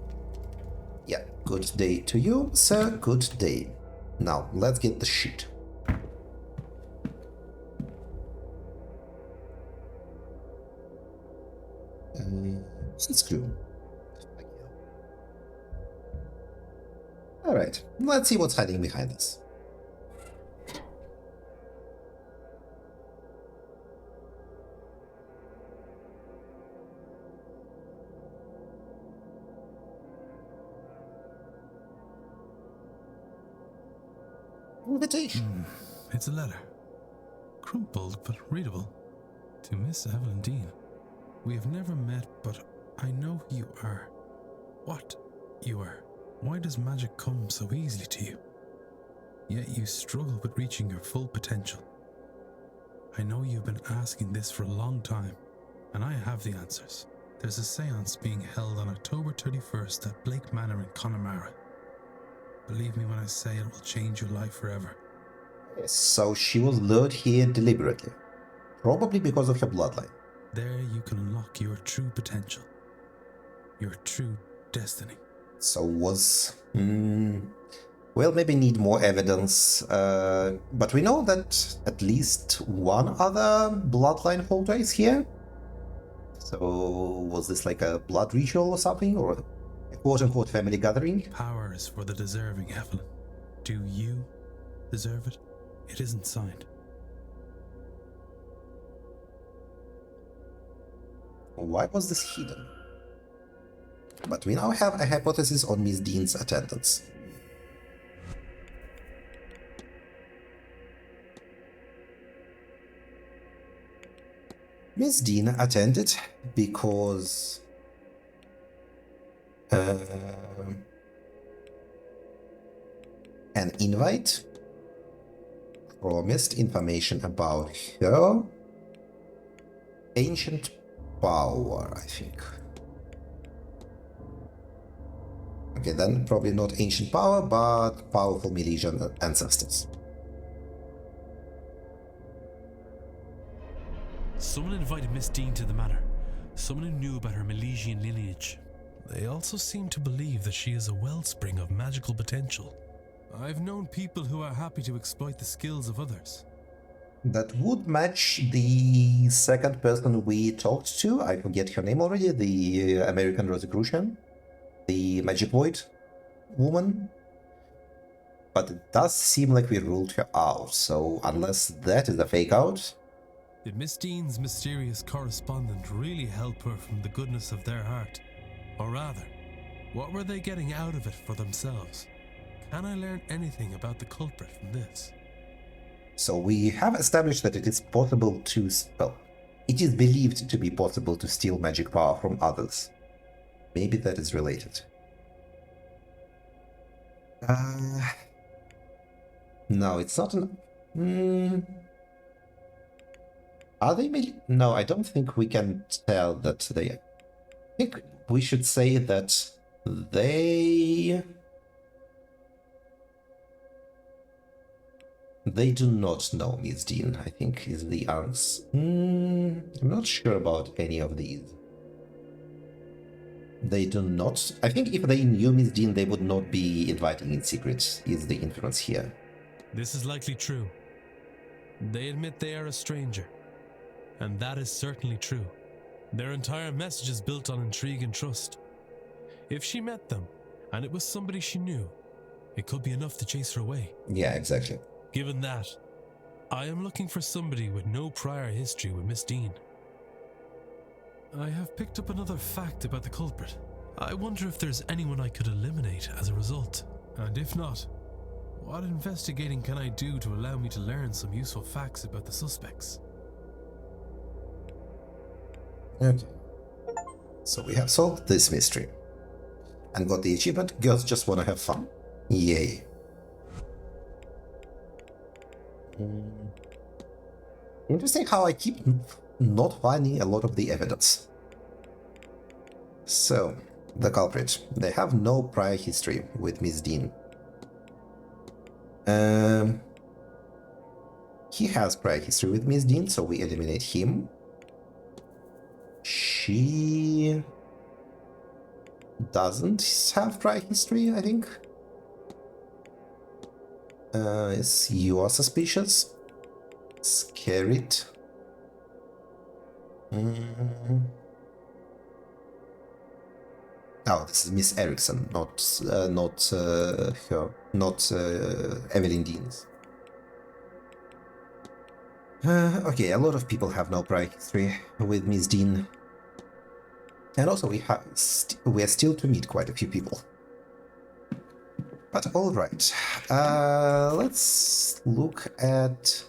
Yeah, good day to you, sir. Good day. Now, let's get the sheet. Unscrew. Alright, let's see what's hiding behind this. Invitation. It's a letter. Crumpled but readable. To Miss Evelyn Dean. We have never met, but I know who you are. What you are. Why does magic come so easily to you? Yet you struggle with reaching your full potential. I know you've been asking this for a long time, and I have the answers. There's a seance being held on October 31st at Blake Manor in Connemara. Believe me when I say it will change your life forever. So she was lured here deliberately, probably because of her bloodline. There you can unlock your true potential, your true destiny. So was... We'll maybe need more evidence, but we know that at least one other bloodline holder is here. So was this like a blood ritual or something, or a quote-unquote family gathering? Power is for the deserving, Evelyn. Do you deserve it? It isn't signed. Why was this hidden? But we now have a hypothesis on Miss Dean's attendance. Miss Dean attended because an invite promised information about her ancient power, I think. Okay, then probably not ancient power, but powerful Milesian ancestors. Someone invited Miss Dean to the manor. Someone who knew about her Milesian lineage. They also seem to believe that she is a wellspring of magical potential. I've known people who are happy to exploit the skills of others. That would match the second person we talked to. I forget her name already. The American Rosicrucian. The Magic Void woman. But it does seem like we ruled her out, so unless that is a fake out... Did Miss Dean's mysterious correspondent really help her from the goodness of their heart? Or rather, what were they getting out of it for themselves? Can I learn anything about the culprit from this? So we have established that it is possible to... well, it is believed to be possible to steal magic power from others. Maybe that is related. No, it's not an... Are they... No, I don't think we can tell that they... I think we should say that they... They do not know Miss Dean, I think, is the answer. I'm not sure about any of these. They do not... I think if they knew Miss Dean, they would not be inviting in secret, is the inference here. This is likely true. They admit they are a stranger. And that is certainly true. Their entire message is built on intrigue and trust. If she met them, and it was somebody she knew, it could be enough to chase her away. Yeah, exactly. Given that, I am looking for somebody with no prior history with Miss Dean. I have picked up another fact about the culprit. I wonder if there's anyone I could eliminate as a result. And if not, what investigating can I do to allow me to learn some useful facts about the suspects? Okay. So we have solved this mystery. And got the achievement, girls just wanna have fun. Yay. Interesting how I keep not finding a lot of the evidence. So, the culprit. They have no prior history with Miss Dean. He has prior history with Miss Dean, so we eliminate him. She doesn't have prior history, I think. Yes, you are suspicious. Scared. Oh, this is Miss Erickson, not Evelyn Dean's. Okay, a lot of people have no prior history with Miss Dean. And also we are still to meet quite a few people. But alright, let's look at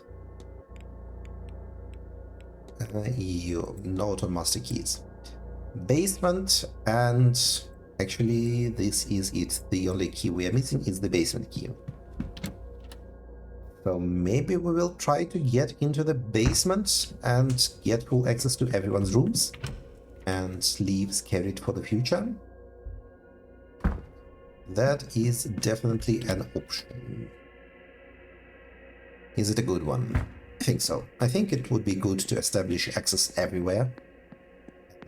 your note on master keys. Basement, and actually this is it. The only key we are missing is the basement key. So maybe we will try to get into the basement and get full access to everyone's rooms and leave Scarlet for the future. That is definitely an option. Is it a good one? I think so. I think it would be good to establish access everywhere,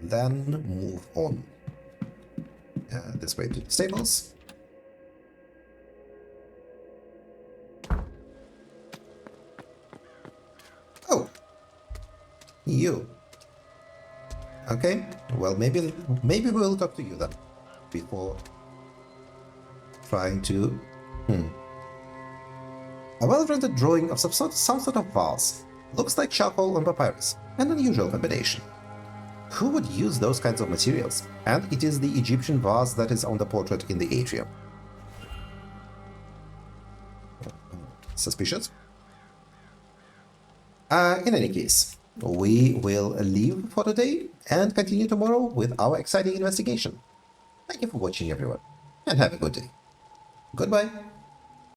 then move on. This way to the stables. Oh! You. Okay, well maybe we'll talk to you then, before trying to... A well-rendered drawing of some sort of vase. Looks like charcoal and papyrus. An unusual combination. Who would use those kinds of materials? And it is the Egyptian vase that is on the portrait in the atrium. Suspicious? In any case, we will leave for today and continue tomorrow with our exciting investigation. Thank you for watching, everyone, and have a good day. Goodbye.